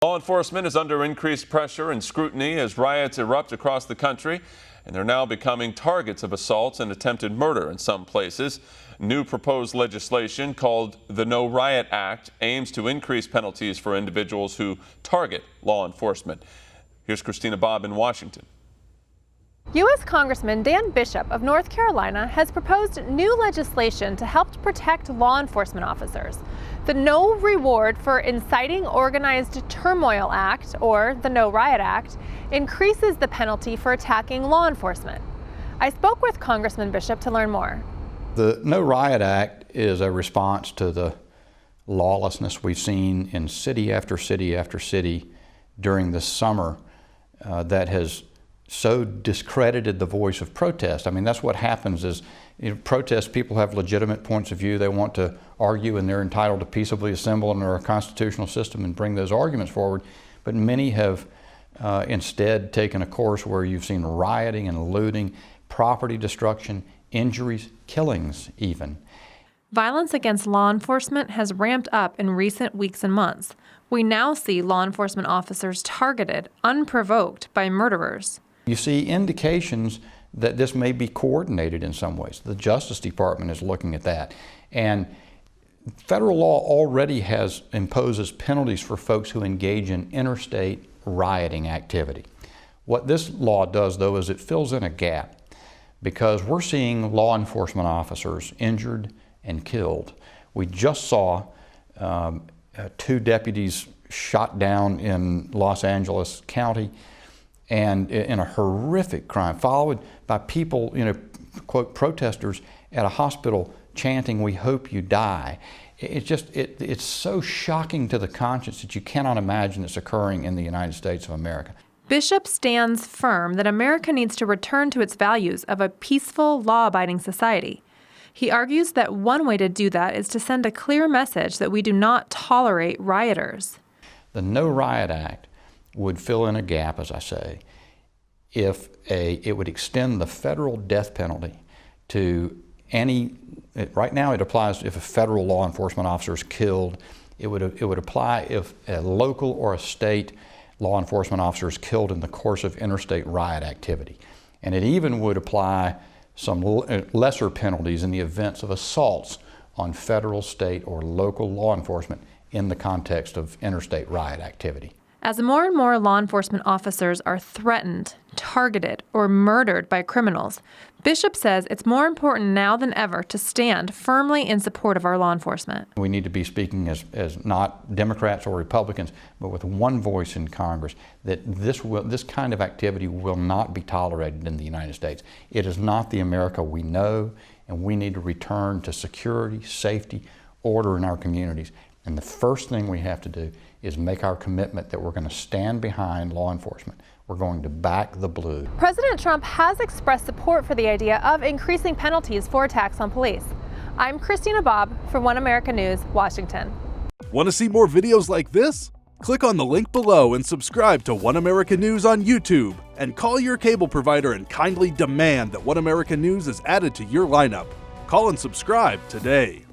Law enforcement is under increased pressure and scrutiny as riots erupt across the country, and they're now becoming targets of assaults and attempted murder in some places. New proposed legislation called the No Riot Act aims to increase penalties for individuals who target law enforcement. Here's Christina Bobb in Washington. U.S. Congressman Dan Bishop of North Carolina has proposed new legislation to help protect law enforcement officers. The No Reward for Inciting Organized Turmoil Act, or the No Riot Act, increases the penalty for attacking law enforcement. I spoke with Congressman Bishop to learn more. The No Riot Act is a response to the lawlessness we've seen in city after city after city during the summer that has so discredited the voice of protest. I mean, that's what happens is, protest, people have legitimate points of view. They want to argue and they're entitled to peaceably assemble under a constitutional system and bring those arguments forward. But many have instead taken a course where you've seen rioting and looting, property destruction, injuries, killings even. Violence against law enforcement has ramped up in recent weeks and months. We now see law enforcement officers targeted, unprovoked, by murderers. You see indications that this may be coordinated in some ways. The Justice Department is looking at that. And federal law already imposes penalties for folks who engage in interstate rioting activity. What this law does, though, is it fills in a gap, because we're seeing law enforcement officers injured and killed. We just saw 2 deputies shot down in Los Angeles County, and in a horrific crime, followed by people, quote, protesters at a hospital chanting, "We hope you die." It's so shocking to the conscience that you cannot imagine it's occurring in the United States of America. Bishop stands firm that America needs to return to its values of a peaceful, law-abiding society. He argues that one way to do that is to send a clear message that we do not tolerate rioters. The No Riot Act would fill in a gap, as I say, if it would extend the federal death penalty to right now it applies if a federal law enforcement officer is killed. It would apply if a local or a state law enforcement officer is killed in the course of interstate riot activity. And it even would apply some lesser penalties in the events of assaults on federal, state, or local law enforcement in the context of interstate riot activity. As more and more law enforcement officers are threatened, targeted, or murdered by criminals, Bishop says it's more important now than ever to stand firmly in support of our law enforcement. We need to be speaking as not Democrats or Republicans, but with one voice in Congress, that this kind of activity will not be tolerated in the United States. It is not the America we know, and we need to return to security, safety, order in our communities. And the first thing we have to do is make our commitment that we're going to stand behind law enforcement. We're going to back the blue. President Trump has expressed support for the idea of increasing penalties for attacks on police. I'm Christina Bobb for One America News, Washington. Want to see more videos like this? Click on the link below and subscribe to One America News on YouTube, and call your cable provider and kindly demand that One America News is added to your lineup. Call and subscribe today.